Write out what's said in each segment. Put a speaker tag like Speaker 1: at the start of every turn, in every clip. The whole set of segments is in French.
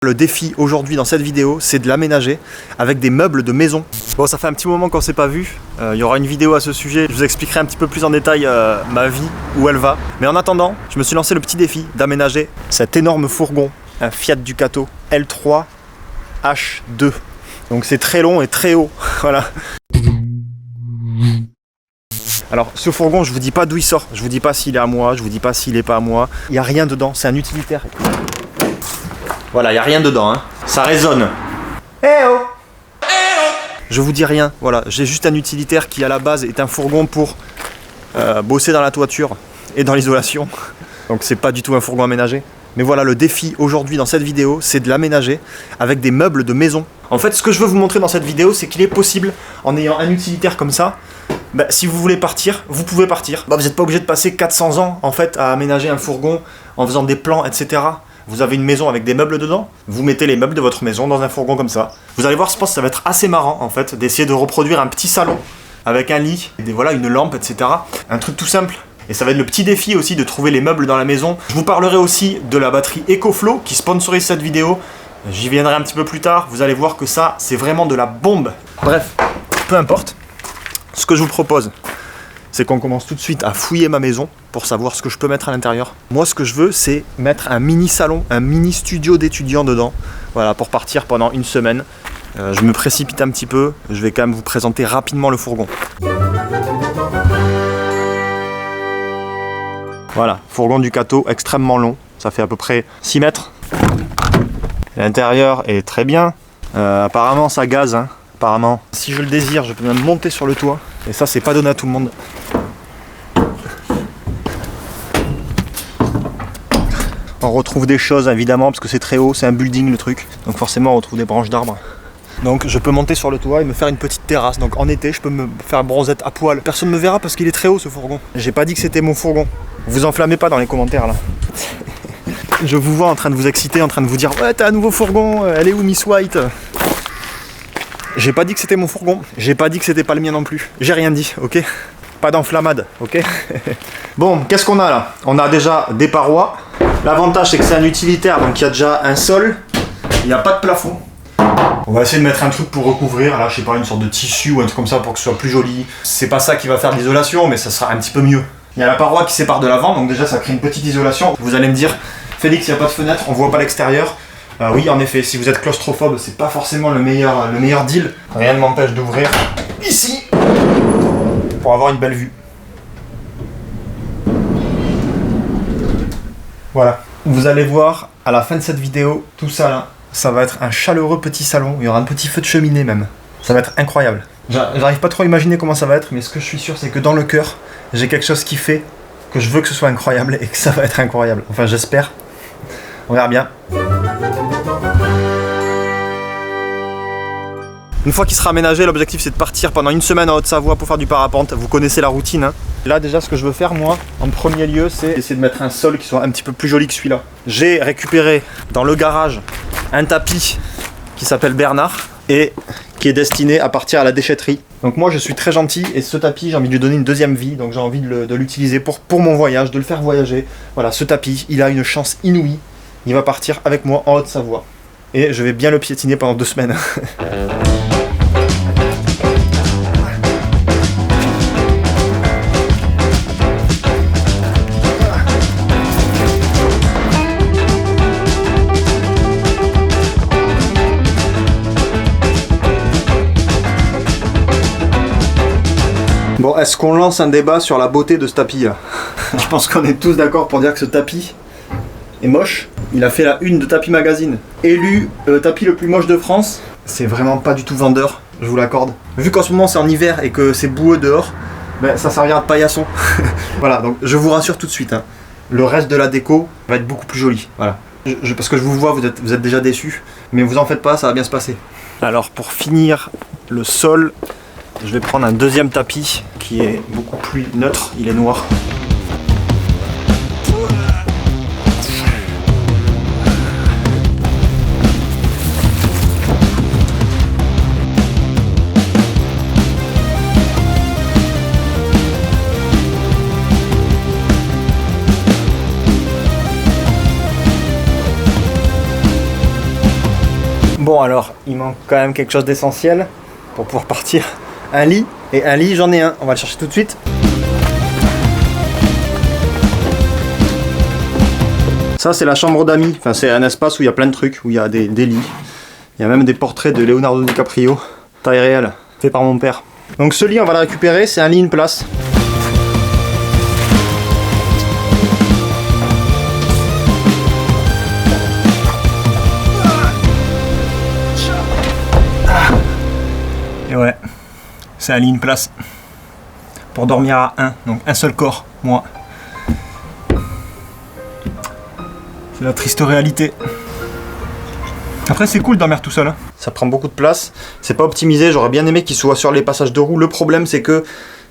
Speaker 1: Le défi aujourd'hui dans cette vidéo, c'est de l'aménager avec des meubles de maison. Bon, ça fait un petit moment qu'on s'est pas vu. Il y aura une vidéo à ce sujet. Je vous expliquerai un petit peu plus en détail ma vie, où elle va. Mais en attendant, je me suis lancé le petit défi d'aménager cet énorme fourgon, un Fiat Ducato L3 H2. Donc c'est très long et très haut. Voilà. Alors ce fourgon, je vous dis pas d'où il sort. Je vous dis pas s'il est à moi, je vous dis pas s'il est pas à moi. Il n'y a rien dedans, c'est un utilitaire. Voilà, il n'y a rien dedans, hein. Ça résonne. Eh oh! Je vous dis rien, voilà, j'ai juste un utilitaire qui à la base est un fourgon pour bosser dans la toiture et dans l'isolation. Donc c'est pas du tout un fourgon aménagé. Mais voilà, le défi aujourd'hui dans cette vidéo, c'est de l'aménager avec des meubles de maison. En fait, ce que je veux vous montrer dans cette vidéo, c'est qu'il est possible, en ayant un utilitaire comme ça, si vous voulez partir, vous pouvez partir. Vous n'êtes pas obligé de passer 400 ans en fait à aménager un fourgon en faisant des plans, etc. Vous avez une maison avec des meubles dedans, vous mettez les meubles de votre maison dans un fourgon comme ça. Vous allez voir, je pense que ça va être assez marrant en fait, d'essayer de reproduire un petit salon avec un lit, voilà, une lampe, etc. Un truc tout simple. Et ça va être le petit défi aussi de trouver les meubles dans la maison. Je vous parlerai aussi de la batterie EcoFlow qui sponsorise cette vidéo. J'y viendrai un petit peu plus tard, vous allez voir que ça, c'est vraiment de la bombe. Bref, peu importe. Ce que je vous propose, c'est qu'on commence tout de suite à fouiller ma maison pour savoir ce que je peux mettre à l'intérieur. Moi, ce que je veux, c'est mettre un mini salon, un mini studio d'étudiants dedans. Voilà, pour partir pendant une semaine. Je me précipite un petit peu, je vais quand même vous présenter rapidement le fourgon. Voilà, fourgon Ducato extrêmement long, ça fait à peu près 6 mètres. L'intérieur est très bien, apparemment ça gaze, hein. Apparemment, si je le désire, je peux même monter sur le toit. Et ça, c'est pas donné à tout le monde. On retrouve des choses, évidemment, parce que c'est très haut, c'est un building le truc. Donc forcément, on retrouve des branches d'arbres. Donc je peux monter sur le toit et me faire une petite terrasse. Donc en été, je peux me faire bronzette à poil. Personne ne me verra parce qu'il est très haut, ce fourgon. J'ai pas dit que c'était mon fourgon. Vous enflammez pas dans les commentaires, là. Je vous vois en train de vous exciter, en train de vous dire « Ouais, t'as un nouveau fourgon, elle est où Miss White ?» J'ai pas dit que c'était mon fourgon, j'ai pas dit que c'était pas le mien non plus. J'ai rien dit, ok? Pas d'enflammade, ok? Bon, qu'est-ce qu'on a là? On a déjà des parois. L'avantage c'est que c'est un utilitaire, donc il y a déjà un sol. Il n'y a pas de plafond. On va essayer de mettre un truc pour recouvrir, là je sais pas, une sorte de tissu ou un truc comme ça pour que ce soit plus joli. C'est pas ça qui va faire de l'isolation, mais ça sera un petit peu mieux. Il y a la paroi qui sépare de l'avant, donc déjà ça crée une petite isolation. Vous allez me dire, Félix, il n'y a pas de fenêtre, on voit pas l'extérieur. Oui, en effet, si vous êtes claustrophobe, c'est pas forcément le meilleur deal. Rien ne m'empêche d'ouvrir ici pour avoir une belle vue. Voilà. Vous allez voir à la fin de cette vidéo, tout ça là, ça va être un chaleureux petit salon. Il y aura un petit feu de cheminée même. Ça va être incroyable. J'arrive pas trop à imaginer comment ça va être, mais ce que je suis sûr, c'est que dans le cœur, j'ai quelque chose qui fait que je veux que ce soit incroyable et que ça va être incroyable. Enfin, j'espère. On verra bien. Une fois qu'il sera aménagé, l'objectif c'est de partir pendant une semaine en Haute-Savoie pour faire du parapente. Vous connaissez la routine, hein. Là déjà ce que je veux faire moi, en premier lieu, c'est essayer de mettre un sol qui soit un petit peu plus joli que celui-là. J'ai récupéré dans le garage un tapis qui s'appelle Bernard et qui est destiné à partir à la déchetterie. Donc moi je suis très gentil et ce tapis j'ai envie de lui donner une deuxième vie, donc j'ai envie de l'utiliser pour mon voyage, de le faire voyager. Voilà, ce tapis, il a une chance inouïe. Il va partir avec moi en Haute-Savoie. Et je vais bien le piétiner pendant 2 semaines. Bon, est-ce qu'on lance un débat sur la beauté de ce tapis là? Je pense qu'on est tous d'accord pour dire que ce tapis est moche. Il a fait la une de Tapis Magazine. Élu tapis le plus moche de France. C'est vraiment pas du tout vendeur, je vous l'accorde. Vu qu'en ce moment c'est en hiver et que c'est boueux dehors, ben, ça servira de paillasson. Voilà, donc je vous rassure tout de suite, hein. Le reste de la déco va être beaucoup plus joli. Voilà. Parce que je vous vois, vous êtes déjà déçus. Mais vous en faites pas, ça va bien se passer. Alors pour finir le sol, je vais prendre un deuxième tapis qui est beaucoup plus neutre, il est noir. Bon alors, il manque quand même quelque chose d'essentiel pour pouvoir partir. Un lit, et un lit j'en ai un, on va le chercher tout de suite. Ça c'est la chambre d'amis, enfin c'est un espace où il y a plein de trucs, où il y a des lits. Il y a même des portraits de Leonardo DiCaprio, taille réelle, fait par mon père. Donc ce lit on va le récupérer, c'est un lit une place. Et ouais, c'est un lit une place. Pour dormir à un, donc un seul corps, moi. C'est la triste réalité. Après c'est cool de dormir tout seul, hein. Ça prend beaucoup de place, c'est pas optimisé, j'aurais bien aimé qu'il soit sur les passages de roues. Le problème c'est que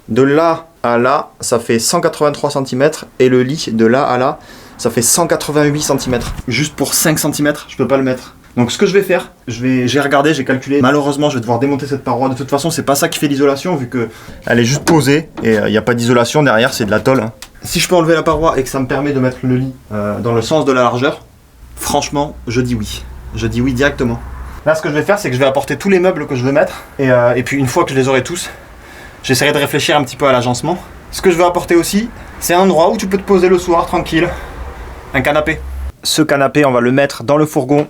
Speaker 1: de là à là, ça fait 183 cm et le lit de là à là, ça fait 188 cm. Juste pour 5 cm, je peux pas le mettre. Donc ce que je vais faire, j'ai regardé, j'ai calculé. Malheureusement, je vais devoir démonter cette paroi. De toute façon, c'est pas ça qui fait l'isolation vu que elle est juste posée et il n'y a pas d'isolation derrière, c'est de la tôle, hein. Si je peux enlever la paroi et que ça me permet de mettre le lit dans le sens de la largeur, franchement, je dis oui. Je dis oui directement. Là, ce que je vais faire, c'est que je vais apporter tous les meubles que je veux mettre et puis une fois que je les aurai tous, j'essaierai de réfléchir un petit peu à l'agencement. Ce que je veux apporter aussi, c'est un endroit où tu peux te poser le soir tranquille. Un canapé. Ce canapé, on va le mettre dans le fourgon.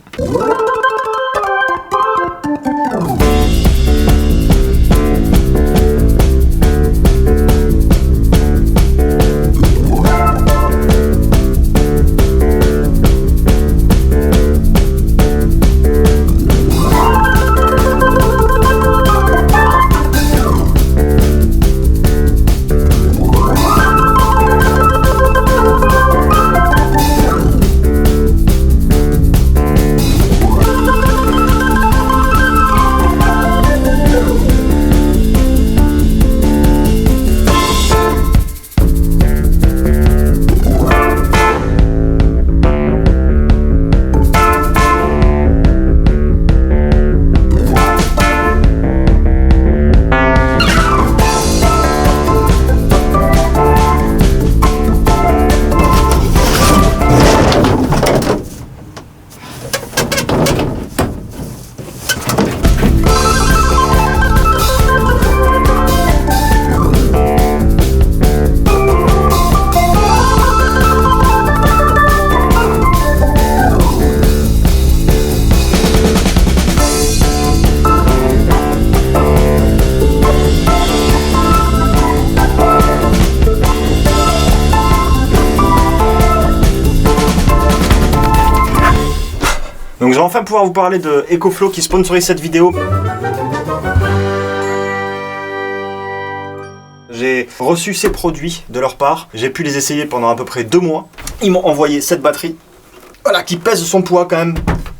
Speaker 1: Donc je vais enfin pouvoir vous parler de EcoFlow qui sponsorise cette vidéo. J'ai reçu ces produits de leur part, j'ai pu les essayer pendant à peu près 2 mois. Ils m'ont envoyé cette batterie, voilà, qui pèse son poids quand même,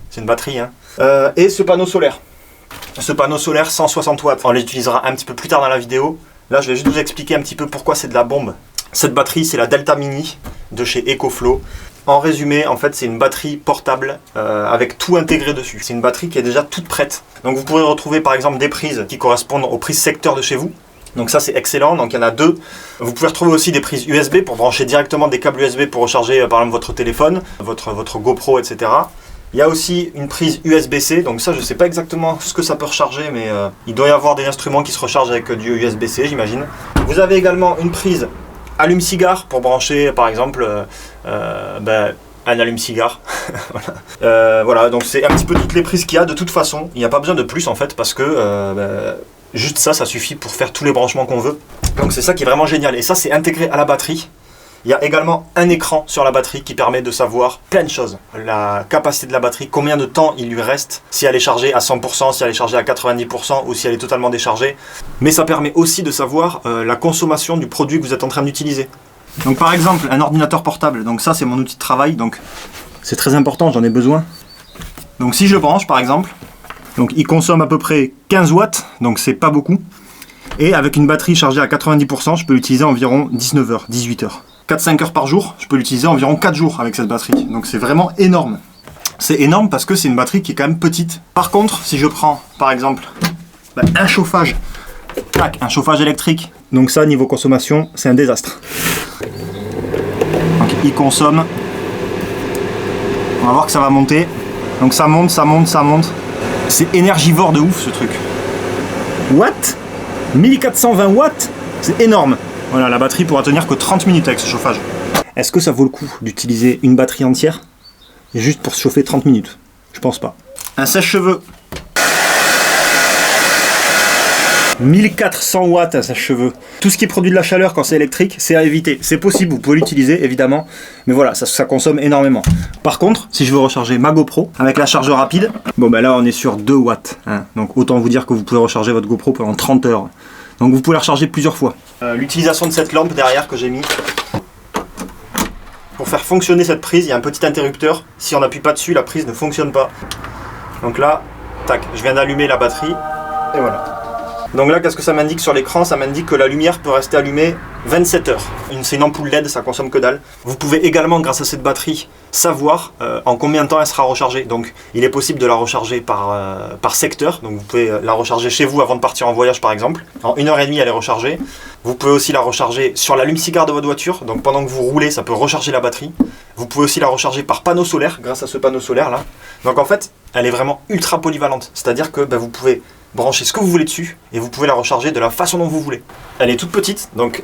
Speaker 1: c'est une batterie, hein. Et ce panneau solaire. Ce panneau solaire 160 watts, on l'utilisera un petit peu plus tard dans la vidéo. Là je vais juste vous expliquer un petit peu pourquoi c'est de la bombe. Cette batterie c'est la Delta Mini de chez EcoFlow. En résumé, en fait, c'est une batterie portable avec tout intégré dessus. C'est une batterie qui est déjà toute prête. Donc vous pourrez retrouver par exemple des prises qui correspondent aux prises secteur de chez vous. Donc ça c'est excellent, donc il y en a 2. Vous pouvez retrouver aussi des prises USB pour brancher directement des câbles USB pour recharger par exemple votre téléphone, votre GoPro, etc. Il y a aussi une prise USB-C, donc ça je ne sais pas exactement ce que ça peut recharger, mais il doit y avoir des instruments qui se rechargent avec du USB-C, j'imagine. Vous avez également une prise allume-cigare pour brancher par exemple un allume-cigare. Voilà. Voilà, donc c'est un petit peu toutes les prises qu'il y a. De toute façon, il n'y a pas besoin de plus en fait parce que juste ça suffit pour faire tous les branchements qu'on veut. Donc c'est ça qui est vraiment génial. Et ça c'est intégré à la batterie. Il y a également un écran sur la batterie qui permet de savoir plein de choses. La capacité de la batterie, combien de temps il lui reste, si elle est chargée à 100%, si elle est chargée à 90% ou si elle est totalement déchargée. Mais ça permet aussi de savoir la consommation du produit que vous êtes en train d'utiliser. Donc par exemple, un ordinateur portable, donc ça c'est mon outil de travail, donc c'est très important, j'en ai besoin. Donc si je le branche par exemple, donc il consomme à peu près 15 watts, donc c'est pas beaucoup. Et avec une batterie chargée à 90%, je peux l'utiliser environ 19 heures, 18 heures. 4-5 heures par jour, je peux l'utiliser environ 4 jours avec cette batterie. Donc c'est vraiment énorme. C'est énorme parce que c'est une batterie qui est quand même petite. Par contre, si je prends par exemple un chauffage, un chauffage électrique, donc ça niveau consommation, c'est un désastre. Donc il consomme, on va voir que ça va monter. Donc ça monte, ça monte, ça monte. C'est énergivore de ouf ce truc. What? 1420 watts? C'est énorme. Voilà, la batterie pourra tenir que 30 minutes avec ce chauffage. Est-ce que ça vaut le coup d'utiliser une batterie entière juste pour se chauffer 30 minutes? Je pense pas. Un sèche-cheveux. 1400 watts un sèche-cheveux. Tout ce qui produit de la chaleur quand c'est électrique, c'est à éviter. C'est possible, vous pouvez l'utiliser évidemment, mais voilà, ça consomme énormément. Par contre, si je veux recharger ma GoPro avec la charge rapide, bon ben là on est sur 2 watts. Hein. Donc autant vous dire que vous pouvez recharger votre GoPro pendant 30 heures. Donc vous pouvez la recharger plusieurs fois. L'utilisation de cette lampe derrière que j'ai mis. Pour faire fonctionner cette prise, il y a un petit interrupteur. Si on n'appuie pas dessus, la prise ne fonctionne pas. Donc là, tac, je viens d'allumer la batterie et voilà. Donc là, qu'est-ce que ça m'indique sur l'écran? Ça m'indique que la lumière peut rester allumée 27 heures. C'est une ampoule LED, ça consomme que dalle. Vous pouvez également, grâce à cette batterie, savoir en combien de temps elle sera rechargée. Donc il est possible de la recharger par secteur. Donc vous pouvez la recharger chez vous avant de partir en voyage par exemple. En 1h30 elle est rechargée. Vous pouvez aussi la recharger sur l'allume-cigare de votre voiture. Donc pendant que vous roulez, ça peut recharger la batterie. Vous pouvez aussi la recharger par panneau solaire, grâce à ce panneau solaire là. Donc en fait, elle est vraiment ultra polyvalente. C'est-à-dire que vous pouvez branchez ce que vous voulez dessus et vous pouvez la recharger de la façon dont vous voulez. Elle est toute petite, donc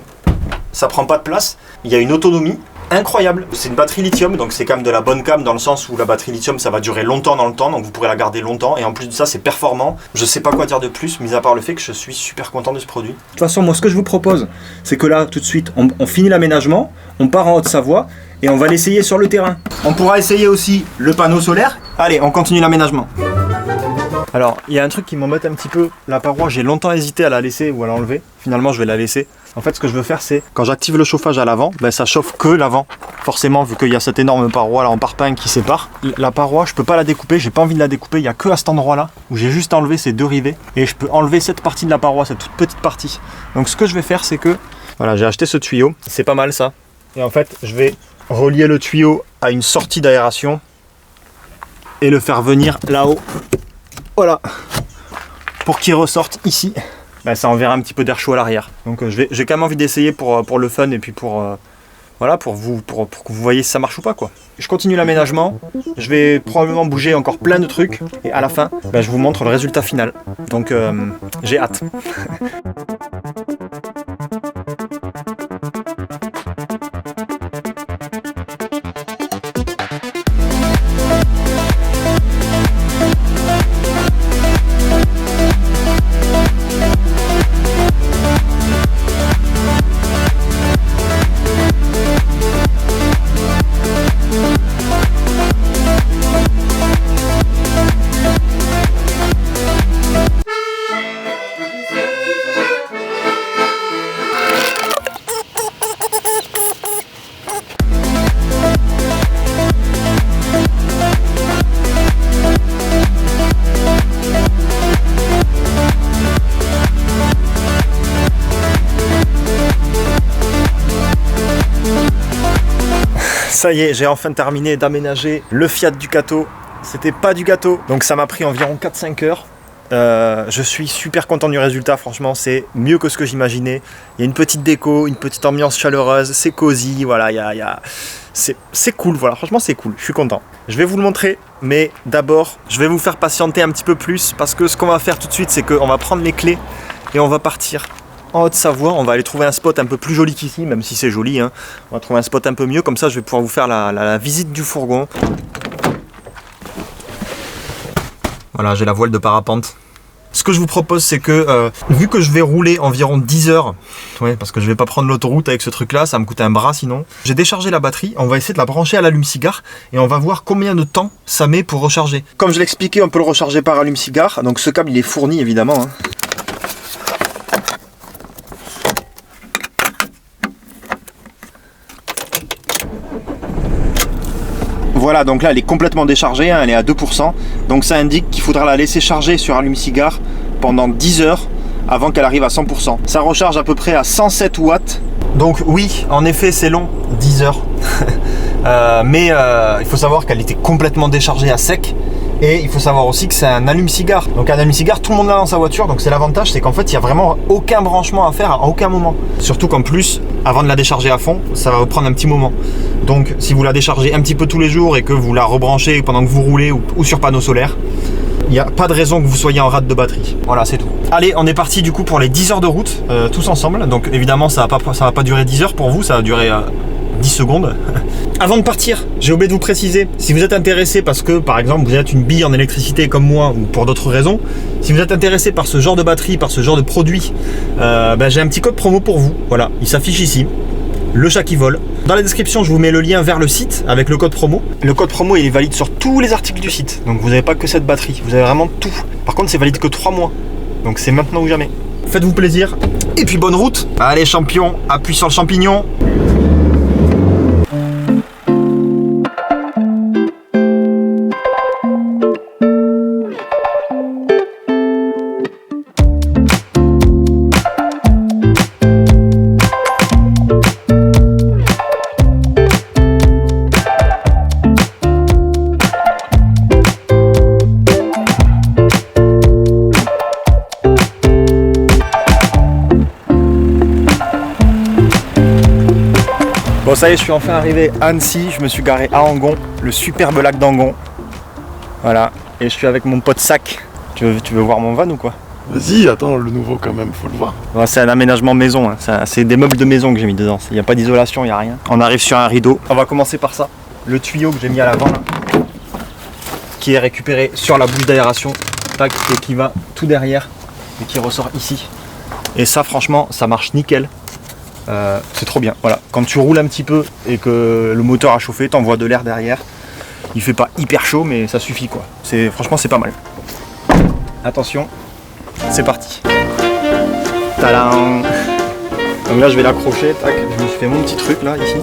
Speaker 1: ça prend pas de place. Il y a une autonomie incroyable. C'est une batterie lithium, donc c'est quand même de la bonne cam dans le sens où la batterie lithium ça va durer longtemps dans le temps, donc vous pourrez la garder longtemps et en plus de ça c'est performant. Je sais pas quoi dire de plus, mis à part le fait que je suis super content de ce produit. De toute façon, moi ce que je vous propose, c'est que là tout de suite on finit l'aménagement, on part en Haute-Savoie et on va l'essayer sur le terrain. On pourra essayer aussi le panneau solaire. Allez, on continue l'aménagement. Alors, il y a un truc qui m'embête un petit peu, la paroi, j'ai longtemps hésité à la laisser ou à l'enlever. Finalement, je vais la laisser. En fait, ce que je veux faire, c'est, quand j'active le chauffage à l'avant, ça chauffe que l'avant. Forcément, vu qu'il y a cette énorme paroi là en parpaing qui sépare. La paroi, je peux pas la découper, j'ai pas envie de la découper, il y a que à cet endroit-là, où j'ai juste enlevé ces deux rivets. Et je peux enlever cette partie de la paroi, cette toute petite partie. Donc ce que je vais faire, c'est que, voilà, j'ai acheté ce tuyau, c'est pas mal ça. Et en fait, je vais relier le tuyau à une sortie d'aération et le faire venir là-haut. Voilà, pour qu'il ressorte ici, ça enverra un petit peu d'air chaud à l'arrière. Donc j'ai quand même envie d'essayer pour le fun et puis voilà, pour que vous voyez si ça marche ou pas quoi. Je continue l'aménagement, je vais probablement bouger encore plein de trucs et à la fin, je vous montre le résultat final. Donc j'ai hâte. Ça y est, j'ai enfin terminé d'aménager le Fiat Ducato. C'était pas du gâteau, donc ça m'a pris environ 4-5 heures. Je suis super content du résultat, franchement, c'est mieux que ce que j'imaginais. Il y a une petite déco, une petite ambiance chaleureuse, c'est cosy, voilà, c'est cool, voilà, franchement c'est cool, je suis content. Je vais vous le montrer, mais d'abord, je vais vous faire patienter un petit peu plus, parce que ce qu'on va faire tout de suite, c'est qu'on va prendre les clés et on va partir en Haute-Savoie. On va aller trouver un spot un peu plus joli qu'ici, même si c'est joli, hein. On va trouver un spot un peu mieux, comme ça je vais pouvoir vous faire la visite du fourgon. Voilà, j'ai la voile de parapente. Ce que je vous propose, c'est que, vu que je vais rouler environ 10 heures, ouais, parce que je vais pas prendre l'autoroute avec ce truc-là, ça va me coûter un bras sinon. J'ai déchargé la batterie, on va essayer de la brancher à l'allume-cigare et on va voir combien de temps ça met pour recharger. Comme je l'expliquais, on peut le recharger par allume-cigare, donc ce câble il est fourni évidemment, hein. Voilà, donc là elle est complètement déchargée, hein, elle est à 2%. Donc ça indique qu'il faudra la laisser charger sur allume-cigare pendant 10 heures avant qu'elle arrive à 100%. Ça recharge à peu près à 107 watts. Donc oui, en effet c'est long, 10 heures. Mais il faut savoir qu'elle était complètement déchargée à sec. Et il faut savoir aussi que c'est un allume-cigare. Donc un allume-cigare, tout le monde l'a dans sa voiture. Donc c'est l'avantage, c'est qu'en fait, il n'y a vraiment aucun branchement à faire à aucun moment. Surtout qu'en plus, avant de la décharger à fond, ça va vous prendre un petit moment. Donc si vous la déchargez un petit peu tous les jours et que vous la rebranchez pendant que vous roulez ou sur panneau solaire, il n'y a pas de raison que vous soyez en rate de batterie. Voilà, c'est tout. Allez, on est parti du coup pour les 10 heures de route, tous ensemble. Donc évidemment, ça va pas durer 10 heures pour vous, ça va durer 10 secondes. Avant de partir, j'ai oublié de vous préciser, si vous êtes intéressé parce que par exemple vous êtes une bille en électricité comme moi ou pour d'autres raisons, si vous êtes intéressé par ce genre de batterie, par ce genre de produit, j'ai un petit code promo pour vous. Voilà, il s'affiche ici. Le chat qui vole. Dans la description, je vous mets le lien vers le site avec le code promo. Le code promo, il est valide sur tous les articles du site. Donc vous n'avez pas que cette batterie, vous avez vraiment tout. Par contre, c'est valide que 3 mois. Donc c'est maintenant ou jamais. Faites-vous plaisir. Et puis bonne route. Allez champion, appuie sur le champignon. Bon ça y est, je suis enfin arrivé à Annecy, je me suis garé à Angon, le superbe lac d'Angon. Voilà, et je suis avec mon pote Sac. Tu veux voir mon van ou quoi?
Speaker 2: Vas-y, attends, le nouveau quand même, faut le voir.
Speaker 1: Ouais, c'est un aménagement maison, hein. C'est des meubles de maison que j'ai mis dedans. Il n'y a pas d'isolation, il n'y a rien. On arrive sur un rideau. On va commencer par ça. Le tuyau que j'ai mis à l'avant là, qui est récupéré sur la bouche d'aération, tac, et qui va tout derrière et qui ressort ici. Et ça franchement, ça marche nickel. C'est trop bien, voilà. Quand tu roules un petit peu et que le moteur a chauffé, t'envoies de l'air derrière. Il fait pas hyper chaud, mais ça suffit quoi. Franchement, c'est pas mal. Attention, c'est parti. Tadam. Donc là, je vais l'accrocher. Tac, je me suis fait mon petit truc là, ici.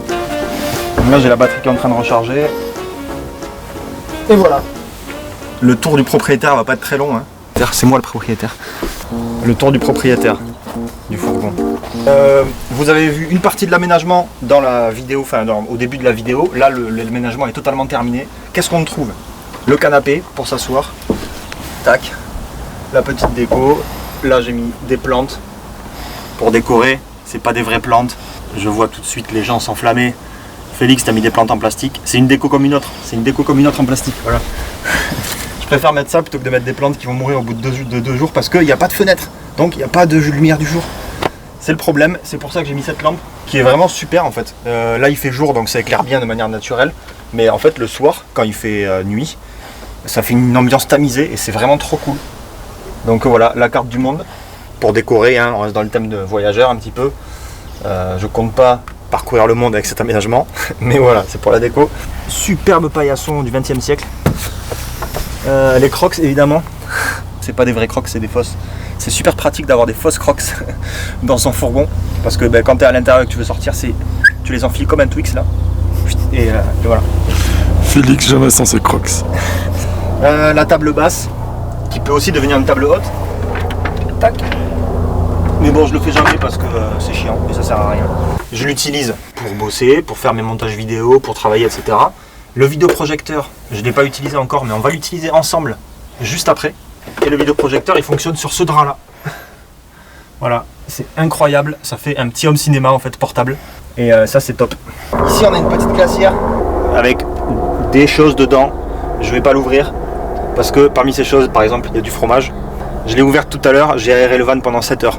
Speaker 1: Donc là, j'ai la batterie qui est en train de recharger. Et voilà. Le tour du propriétaire va pas être très long, hein. C'est moi le propriétaire. Le tour du propriétaire du fourgon. Vous avez vu une partie de l'aménagement dans la vidéo, enfin au début de la vidéo. Là, l'aménagement est totalement terminé. Qu'est-ce qu'on trouve? Le canapé pour s'asseoir. Tac. La petite déco. Là, j'ai mis des plantes pour décorer. C'est pas des vraies plantes. Je vois tout de suite les gens s'enflammer. Félix, t'as mis des plantes en plastique. C'est une déco comme une autre. C'est une déco comme une autre en plastique. Voilà. Je préfère mettre ça plutôt que de mettre des plantes qui vont mourir au bout de deux jours parce qu'il n'y a pas de fenêtre. Donc il n'y a pas de lumière du jour. C'est le problème, c'est pour ça que j'ai mis cette lampe qui est vraiment super en fait. Là il fait jour donc ça éclaire bien de manière naturelle. Mais en fait le soir, quand il fait nuit, ça fait une ambiance tamisée et c'est vraiment trop cool. Donc voilà, la carte du monde pour décorer, hein, on reste dans le thème de voyageur un petit peu. Je compte pas parcourir le monde avec cet aménagement, mais voilà, c'est pour la déco. Superbe paillasson du 20e siècle. Les crocs évidemment, c'est pas des vrais crocs, c'est des fausses. C'est super pratique d'avoir des fausses crocs dans son fourgon parce que quand tu es à l'intérieur et que tu veux sortir, tu les enfiles comme un Twix là. Et voilà.
Speaker 2: Félix jamais sans ses crocs.
Speaker 1: La table basse qui peut aussi devenir une table haute. Tac. Mais bon, je le fais jamais parce que c'est chiant et ça sert à rien. Je l'utilise pour bosser, pour faire mes montages vidéo, pour travailler, etc. Le vidéoprojecteur, je ne l'ai pas utilisé encore, mais on va l'utiliser ensemble juste après. Et le vidéoprojecteur, il fonctionne sur ce drap là. Voilà, c'est incroyable. Ça fait un petit home cinéma en fait portable. Et ça, c'est top. Ici, on a une petite glacière avec des choses dedans. Je vais pas l'ouvrir parce que parmi ces choses, par exemple, il y a du fromage. Je l'ai ouverte tout à l'heure. J'ai aéré le van pendant 7 heures.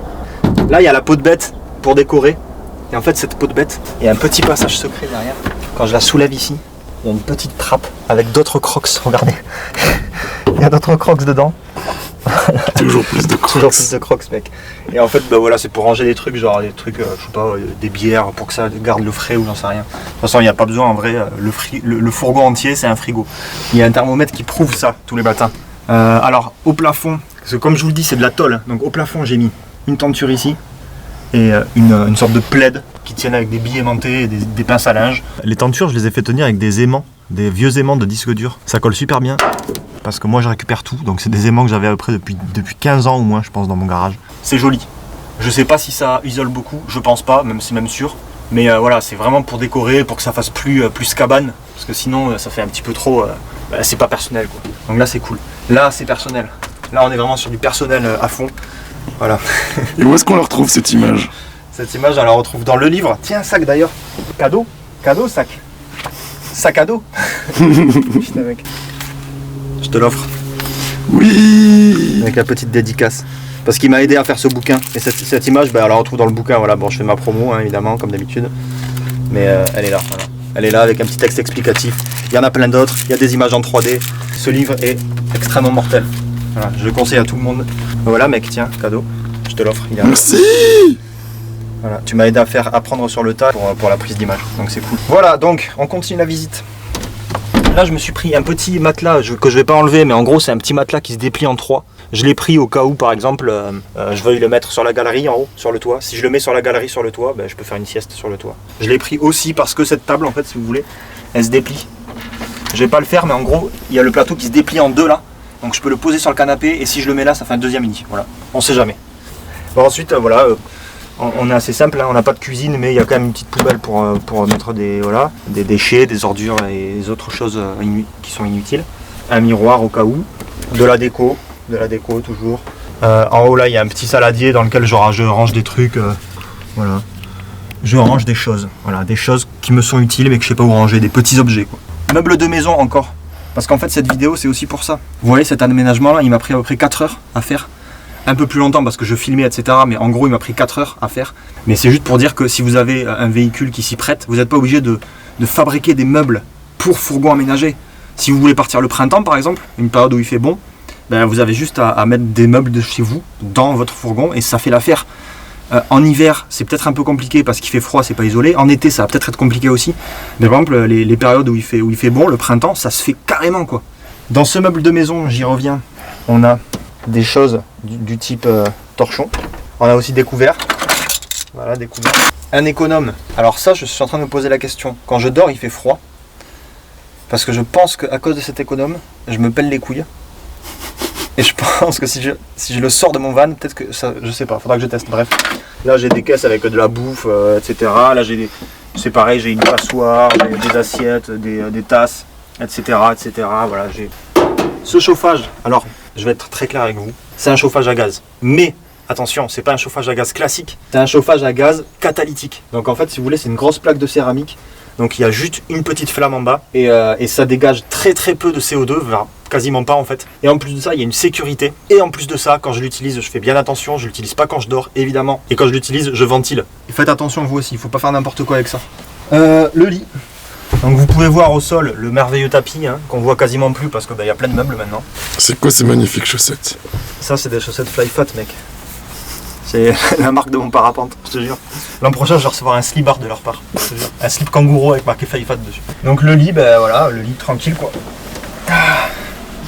Speaker 1: Là, il y a la peau de bête pour décorer. Et en fait, cette peau de bête, il y a un petit passage secret derrière. Quand je la soulève ici, il y a une petite trappe avec d'autres crocs. Regardez. Il y a d'autres crocs dedans.
Speaker 2: Toujours plus de crocs.
Speaker 1: Toujours plus de crocs, mec. Et en fait, voilà, c'est pour ranger des trucs, genre des trucs, je sais pas, des bières pour que ça garde le frais ou j'en sais rien. De toute façon, il n'y a pas besoin en vrai. Le fourgon entier, c'est un frigo. Il y a un thermomètre qui prouve ça tous les matins. Alors, au plafond, parce que comme je vous le dis, c'est de la tôle. Donc, au plafond, j'ai mis une tenture ici et une sorte de plaid qui tiennent avec des billes aimantées et des pinces à linge. Les tentures, je les ai fait tenir avec des aimants, des vieux aimants de disque dur. Ça colle super bien. Parce que moi je récupère tout, donc c'est des aimants que j'avais à peu près depuis 15 ans au moins je pense dans mon garage. C'est joli. Je sais pas si ça isole beaucoup, je pense pas, c'est même sûr. Mais voilà, c'est vraiment pour décorer, pour que ça fasse plus cabane. Parce que sinon ça fait un petit peu trop, c'est pas personnel quoi. Donc là c'est cool. Là c'est personnel. Là on est vraiment sur du personnel à fond. Voilà.
Speaker 2: Et où est-ce qu'on la retrouve cette image?
Speaker 1: Cette image on la retrouve dans le livre. Tiens, sac d'ailleurs. Cadeau. Cadeau, sac. Sac à dos. Putain mec. Je te l'offre.
Speaker 2: Oui.
Speaker 1: avec la petite dédicace. Parce qu'il m'a aidé à faire ce bouquin. Et cette image, bah, on la retrouve dans le bouquin. Voilà, bon, je fais ma promo, hein, évidemment, comme d'habitude. Mais elle est là, voilà. Elle est là avec un petit texte explicatif. Il y en a plein d'autres, il y a des images en 3D. Ce livre est extrêmement mortel. Voilà, je le conseille à tout le monde. Voilà mec, tiens, cadeau. Je te l'offre.
Speaker 2: Merci.
Speaker 1: Voilà, tu m'as aidé à faire apprendre sur le tas pour la prise d'image. Donc c'est cool. Voilà, donc on continue la visite. Là je me suis pris un petit matelas que je vais pas enlever, mais en gros c'est un petit matelas qui se déplie en 3. Je l'ai pris au cas où par exemple je veuille le mettre sur la galerie en haut, sur le toit. Si je le mets sur la galerie sur le toit, ben, je peux faire une sieste sur le toit. Je l'ai pris aussi parce que cette table en fait, si vous voulez, elle se déplie. Je vais pas le faire, mais en gros il y a le plateau qui se déplie en 2 là. Donc je peux le poser sur le canapé et si je le mets là ça fait un deuxième lit. Voilà, on sait jamais. Bon, ensuite voilà, on est assez simple, hein. On n'a pas de cuisine mais il y a quand même une petite poubelle pour mettre des déchets, des ordures et des autres choses qui sont inutiles. Un miroir au cas où, de la déco toujours. En haut là il y a un petit saladier dans lequel je range des trucs, voilà. Je range des choses, voilà, des choses qui me sont utiles mais que je sais pas où ranger, des petits objets quoi. Meubles de maison encore, parce qu'en fait cette vidéo c'est aussi pour ça. Vous voyez cet aménagement là, il m'a pris à peu près 4 heures à faire. Un peu plus longtemps parce que je filmais etc, mais en gros il m'a pris 4 heures à faire. Mais c'est juste pour dire que si vous avez un véhicule qui s'y prête, vous n'êtes pas obligé de fabriquer des meubles pour fourgon aménagé. Si vous voulez partir le printemps par exemple, une période où il fait bon, ben vous avez juste à mettre des meubles de chez vous dans votre fourgon et ça fait l'affaire. En hiver c'est peut-être un peu compliqué parce qu'il fait froid, c'est pas isolé. En été ça va peut-être être compliqué aussi. Mais par exemple les périodes où il fait bon, le printemps, ça se fait carrément quoi. Dans ce meuble de maison, j'y reviens, on a des choses du type torchon. On a aussi des couverts. Voilà, des couverts. Un économe. Alors ça, je suis en train de me poser la question. Quand je dors, il fait froid. Parce que je pense qu'à cause de cet économe, je me pèle les couilles. Et je pense que si je le sors de mon van, peut-être que ça, je sais pas, faudra que je teste. Bref. Là, j'ai des caisses avec de la bouffe, etc. Là, c'est pareil, j'ai une passoire, des assiettes, des tasses, etc., etc. Voilà, j'ai ce chauffage. Alors, je vais être très clair avec vous. C'est un chauffage à gaz. Mais attention, c'est pas un chauffage à gaz classique. C'est un chauffage à gaz catalytique. Donc en fait, si vous voulez, c'est une grosse plaque de céramique. Donc il y a juste une petite flamme en bas et ça dégage très très peu de CO2, quasiment pas en fait. Et en plus de ça, il y a une sécurité. Et en plus de ça, quand je l'utilise, je fais bien attention. Je l'utilise pas quand je dors, évidemment. Et quand je l'utilise, je ventile. Et faites attention vous aussi, il faut pas faire n'importe quoi avec ça. Le lit. Donc vous pouvez voir au sol le merveilleux tapis hein, qu'on voit quasiment plus parce que y a plein de meubles maintenant.
Speaker 2: C'est quoi ces magnifiques chaussettes?
Speaker 1: Ça c'est des chaussettes Flyfat mec. C'est la marque de mon parapente, je te jure. L'an prochain je vais recevoir un slip-bar de leur part, je te jure. Un slip kangourou avec marqué Flyfat dessus. Donc le lit, voilà, le lit tranquille quoi.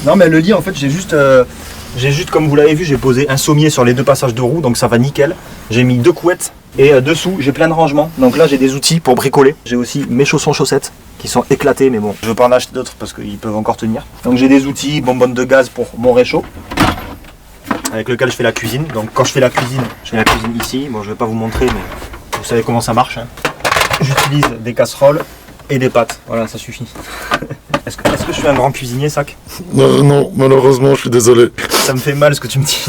Speaker 1: Non mais le lit en fait j'ai juste comme vous l'avez vu, j'ai posé un sommier sur les 2 passages de roue, donc ça va nickel. J'ai mis 2 couettes et dessous j'ai plein de rangements. Donc là j'ai des outils pour bricoler. J'ai aussi mes chaussons chaussettes qui sont éclatés, mais bon, je veux pas en acheter d'autres parce qu'ils peuvent encore tenir. Donc j'ai des outils, bonbonne de gaz pour mon réchaud, avec lequel je fais la cuisine. Donc quand je fais la cuisine ici. Bon, je vais pas vous montrer, mais vous savez comment ça marche. Hein. J'utilise des casseroles et des pâtes. Voilà, ça suffit. Est-ce que je suis un grand cuisinier, Sac?
Speaker 2: Non, malheureusement, je suis désolé.
Speaker 1: Ça me fait mal ce que tu me dis.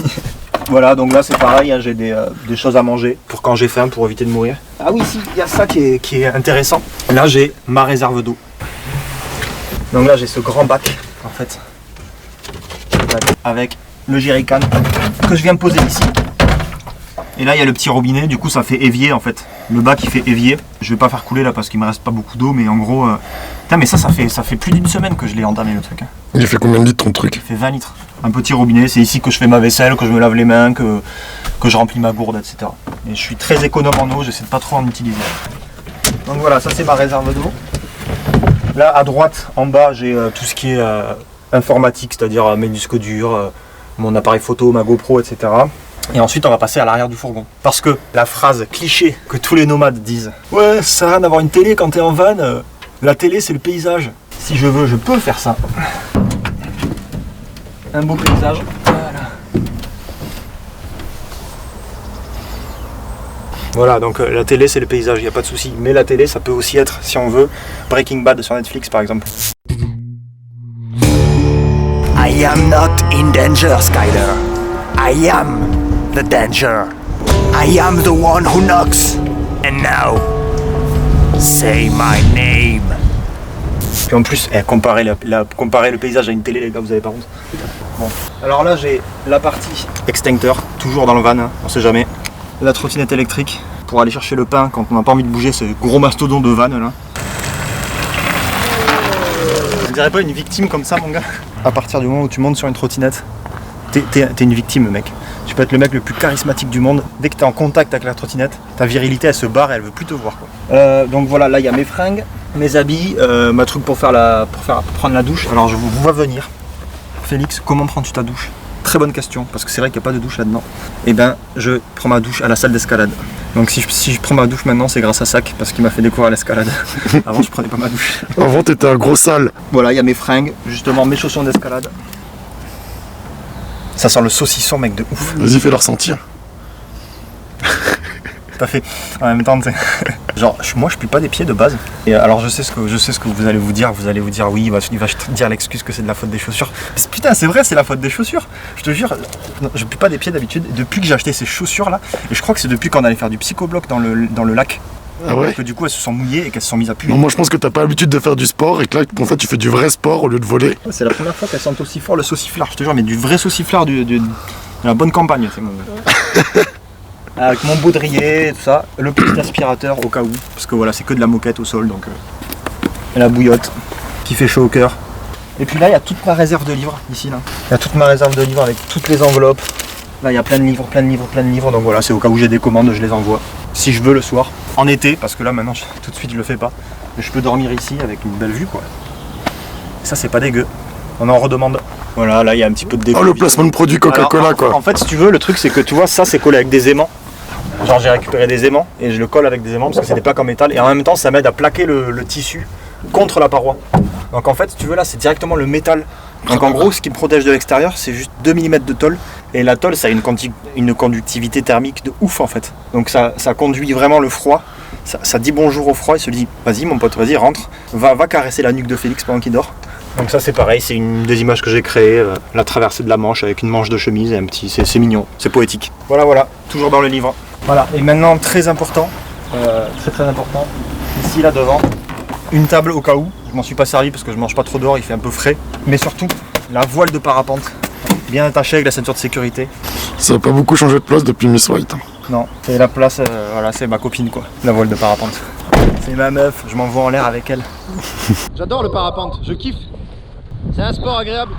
Speaker 1: Voilà, donc là c'est pareil, hein, j'ai des choses à manger pour quand j'ai faim, pour éviter de mourir. Ah oui, si, il y a ça qui est intéressant. Là j'ai ma réserve d'eau. Donc là j'ai ce grand bac, en fait, avec le jerrycan que je viens de poser ici. Et là il y a le petit robinet, du coup ça fait évier en fait. Le bac il fait évier. Je vais pas faire couler là parce qu'il me reste pas beaucoup d'eau, mais en gros... Putain, mais ça fait plus d'1 semaine que je l'ai entamé le truc. Hein.
Speaker 2: Il fait combien de litres ton truc?
Speaker 1: Il fait 20 litres. Un petit robinet, c'est ici que je fais ma vaisselle, que je me lave les mains, que je remplis ma gourde, etc. Et je suis très économe en eau, j'essaie de pas trop en utiliser. Donc voilà, ça c'est ma réserve d'eau. Là à droite, en bas, j'ai tout ce qui est informatique, c'est-à-dire mes disques durs, mon appareil photo, ma GoPro, etc. Et ensuite on va passer à l'arrière du fourgon. Parce que la phrase cliché que tous les nomades disent, ouais, ça sert à rien d'avoir une télé quand t'es en van, la télé c'est le paysage. Si je veux, je peux faire ça. Un beau paysage. Voilà. Voilà, donc la télé c'est le paysage, il n'y a pas de souci. Mais la télé ça peut aussi être, si on veut, Breaking Bad sur Netflix par exemple.
Speaker 3: I am not in danger, Skyler. I am the danger. I am the one who knocks. And now, say my name.
Speaker 1: Puis en plus, comparer le paysage à une télé, les gars, vous avez pas honte. Bon. Alors là, j'ai la partie extincteur, toujours dans le van, hein, on sait jamais. La trottinette électrique pour aller chercher le pain quand on n'a pas envie de bouger, ce gros mastodon de van là. On dirait pas une victime comme ça, mon gars. À partir du moment où tu montes sur une trottinette, t'es une victime, mec. Tu peux être le mec le plus charismatique du monde. Dès que t'es en contact avec la trottinette, ta virilité elle se barre et elle veut plus te voir, quoi. Donc voilà, là il y a mes fringues, mes habits, ma truc pour prendre la douche. Alors je vous vois venir. Félix, comment prends-tu ta douche? Très bonne question, parce que c'est vrai qu'il n'y a pas de douche là-dedans. Et ben, je prends ma douche à la salle d'escalade. Donc si je prends ma douche maintenant, c'est grâce à Sac, parce qu'il m'a fait découvrir l'escalade. Avant, je prenais pas ma douche.
Speaker 2: Avant, t'étais un gros sale.
Speaker 1: Voilà, il y a mes fringues, justement mes chaussons d'escalade. Ça sent le saucisson, mec, de ouf.
Speaker 2: Vas-y, fais-leur sentir.
Speaker 1: Tout à fait. En même temps, genre, moi je pue pas des pieds de base. Et alors je sais ce que vous allez vous dire. Vous allez vous dire oui, il va te dire l'excuse que c'est de la faute des chaussures. Putain, c'est vrai, c'est la faute des chaussures. Je te jure, je pue pas des pieds d'habitude. Depuis que j'ai acheté ces chaussures là, et je crois que c'est depuis qu'on allait faire du psychobloc dans le lac.
Speaker 2: Ah ouais?
Speaker 1: Que du coup elles se sont mouillées et qu'elles se sont mises à puer.
Speaker 2: Non, moi je pense que t'as pas l'habitude de faire du sport et que là, en fait, tu fais du vrai sport au lieu de voler.
Speaker 1: C'est la première fois qu'elles sentent aussi fort le sauciflard. Je te jure, mais du vrai sauciflard de la bonne campagne, c'est mon gars. Avec mon baudrier et tout ça, le petit aspirateur au cas où, parce que voilà, c'est que de la moquette au sol, donc et la bouillotte qui fait chaud au cœur. Et puis là, il y a toute ma réserve de livres, ici là. Il y a toute ma réserve de livres avec toutes les enveloppes. Là, il y a plein de livres, donc voilà, c'est au cas où j'ai des commandes, je les envoie. Si je veux le soir, en été, parce que là maintenant, tout de suite, je le fais pas. Mais je peux dormir ici avec une belle vue, quoi. Ça, c'est pas dégueu. On en redemande. Voilà, là, il y a un petit peu de déco.
Speaker 2: Oh, le placement de produit Coca-Cola, quoi.
Speaker 1: En fait, si tu veux, le truc, c'est que tu vois, ça, c'est collé avec des aimants. Genre j'ai récupéré des aimants et je le colle avec des aimants parce que c'est des plaques en métal et en même temps ça m'aide à plaquer le tissu contre la paroi. Donc en fait si tu veux là c'est directement le métal. Donc en gros ce qui me protège de l'extérieur c'est juste 2 mm de tôle et la tôle ça a une conductivité thermique de ouf en fait. Donc ça conduit vraiment le froid. Ça dit bonjour au froid et se dit vas-y mon pote, vas-y rentre, va caresser la nuque de Félix pendant qu'il dort. Donc ça c'est pareil, c'est une des images que j'ai créées, la traversée de la Manche avec une manche de chemise et un petit, c'est mignon, c'est poétique. Voilà, toujours dans le livre. Voilà, et maintenant très important, très important, ici là devant, une table au cas où, je m'en suis pas servi parce que je mange pas trop dehors, il fait un peu frais, mais surtout la voile de parapente, bien attachée avec la ceinture de sécurité.
Speaker 2: Ça n'a pas beaucoup changé de place depuis Miss White.
Speaker 1: Non, c'est la place, voilà, c'est ma copine quoi, la voile de parapente. C'est ma meuf, je m'envoie en l'air avec elle. J'adore le parapente, je kiffe. C'est un sport agréable.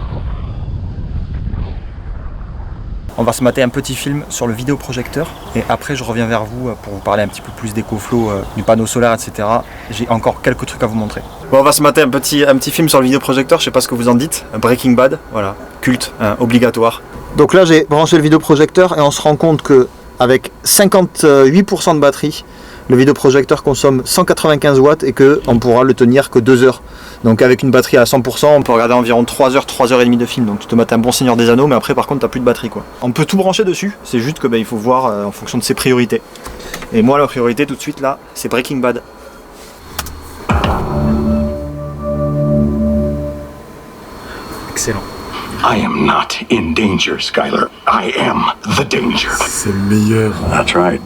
Speaker 1: On va se mater un petit film sur le vidéoprojecteur et après je reviens vers vous pour vous parler un petit peu plus d'EcoFlow, du panneau solaire, etc. J'ai encore quelques trucs à vous montrer. Bon, on va se mater un petit film sur le vidéoprojecteur, je sais pas ce que vous en dites. Breaking Bad, voilà, culte, obligatoire. Donc là j'ai branché le vidéoprojecteur et on se rend compte que avec 58% de batterie, le vidéoprojecteur consomme 195 watts et qu'on pourra le tenir que 2 heures. Donc avec une batterie à 100%, on peut regarder environ 3 heures, 3 heures et demie de film. Donc tu te mets un bon Seigneur des Anneaux, mais après par contre t'as plus de batterie quoi. On peut tout brancher dessus, c'est juste que il faut voir en fonction de ses priorités. Et moi la priorité tout de suite là, c'est Breaking Bad. Excellent.
Speaker 4: I am not in danger, Skyler. I am the danger.
Speaker 2: C'est le meilleur.
Speaker 4: That's right.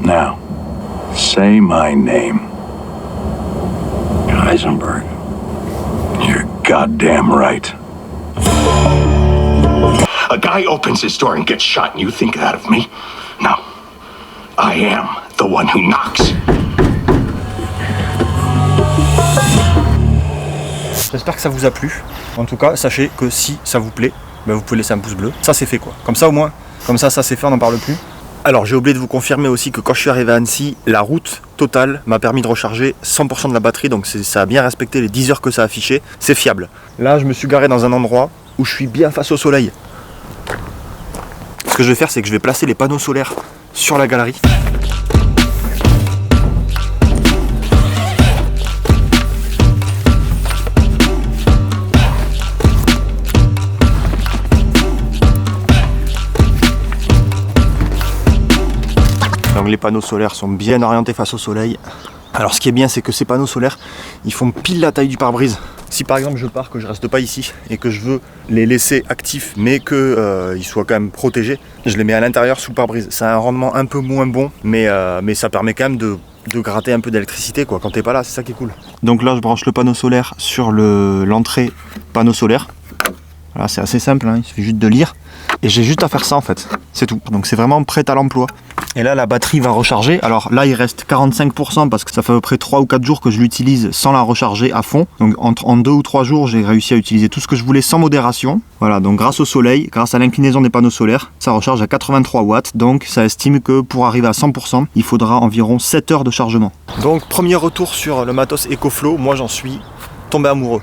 Speaker 4: Now, say my name. Heisenberg. You're goddamn right. A guy opens his door and gets shot, and you think that of me? No. I am the one who knocks.
Speaker 1: J'espère que ça vous a plu. En tout cas, sachez que si ça vous plaît, vous pouvez laisser un pouce bleu. Ça c'est fait quoi. Comme ça au moins, comme ça c'est fait, on n'en parle plus. Alors j'ai oublié de vous confirmer aussi que quand je suis arrivé à Annecy, la route totale m'a permis de recharger 100% de la batterie, donc ça a bien respecté les 10 heures que ça a affiché, c'est fiable. Là je me suis garé dans un endroit où je suis bien face au soleil. Ce que je vais faire c'est que je vais placer les panneaux solaires sur la galerie. Donc les panneaux solaires sont bien orientés face au soleil. Alors ce qui est bien c'est que ces panneaux solaires ils font pile la taille du pare-brise. Si par exemple je pars, que je reste pas ici et que je veux les laisser actifs mais qu'ils soient quand même protégés, je les mets à l'intérieur sous le pare-brise. Ça a un rendement un peu moins bon mais ça permet quand même de de gratter un peu d'électricité quoi quand t'es pas là, c'est ça qui est cool. Donc là je branche le panneau solaire sur l'entrée panneau solaire. Voilà, c'est assez simple, hein, il suffit juste de lire. Et j'ai juste à faire ça en fait, c'est tout. Donc c'est vraiment prêt à l'emploi. Et là la batterie va recharger. Alors là il reste 45% parce que ça fait à peu près 3 ou 4 jours que je l'utilise sans la recharger à fond. Donc en 2 ou 3 jours j'ai réussi à utiliser tout ce que je voulais sans modération. Voilà, donc grâce au soleil, grâce à l'inclinaison des panneaux solaires, ça recharge à 83 watts. Donc ça estime que pour arriver à 100%, il faudra environ 7 heures de chargement. Donc premier retour sur le matos EcoFlow, moi j'en suis tombé amoureux.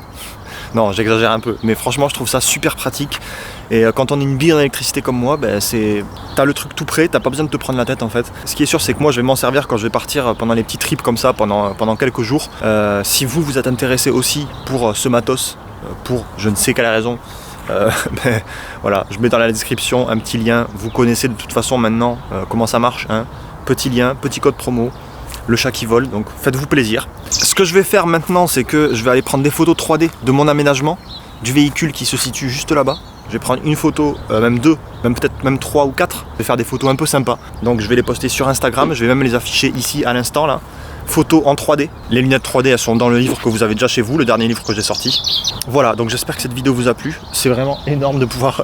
Speaker 1: Non, j'exagère un peu, mais franchement je trouve ça super pratique. Et quand on est une bille en électricité comme moi, ben t'as le truc tout prêt, t'as pas besoin de te prendre la tête en fait. Ce qui est sûr, c'est que moi je vais m'en servir quand je vais partir pendant les petits trips comme ça, pendant quelques jours. Si vous êtes intéressé aussi pour ce matos, pour je ne sais quelle raison, ben, voilà, je mets dans la description un petit lien. Vous connaissez de toute façon maintenant comment ça marche, hein. Petit lien, petit code promo. Le chat qui vole, donc faites-vous plaisir. Ce que je vais faire maintenant, c'est que je vais aller prendre des photos 3D de mon aménagement, du véhicule qui se situe juste là-bas. Je vais prendre une photo, même 2, peut-être même 3 ou 4. Je vais faire des photos un peu sympas. Donc je vais les poster sur Instagram, je vais même les afficher ici à l'instant là. Photos en 3D. Les lunettes 3D elles sont dans le livre que vous avez déjà chez vous, le dernier livre que j'ai sorti. Voilà, donc j'espère que cette vidéo vous a plu. C'est vraiment énorme de pouvoir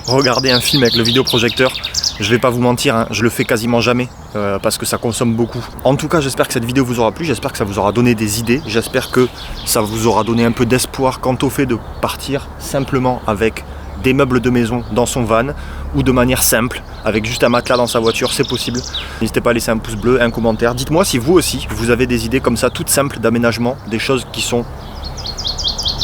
Speaker 1: regarder un film avec le vidéoprojecteur. Je vais pas vous mentir, hein, je le fais quasiment jamais parce que ça consomme beaucoup. En tout cas, j'espère que cette vidéo vous aura plu, j'espère que ça vous aura donné des idées, j'espère que ça vous aura donné un peu d'espoir quant au fait de partir simplement avec des meubles de maison dans son van ou de manière simple avec juste un matelas dans sa voiture, c'est possible. N'hésitez pas à laisser un pouce bleu, un commentaire. Dites-moi si vous aussi vous avez des idées comme ça toutes simples d'aménagement, des choses qui sont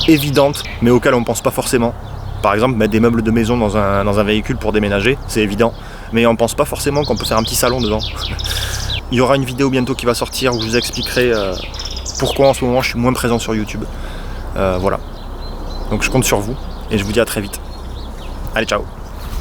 Speaker 1: évidentes mais auxquelles on ne pense pas forcément. Par exemple, mettre des meubles de maison dans un véhicule pour déménager, c'est évident, mais on ne pense pas forcément qu'on peut faire un petit salon dedans. Il y aura une vidéo bientôt qui va sortir où je vous expliquerai pourquoi en ce moment je suis moins présent sur YouTube. Voilà. Donc je compte sur vous et je vous dis à très vite. Allez, ciao!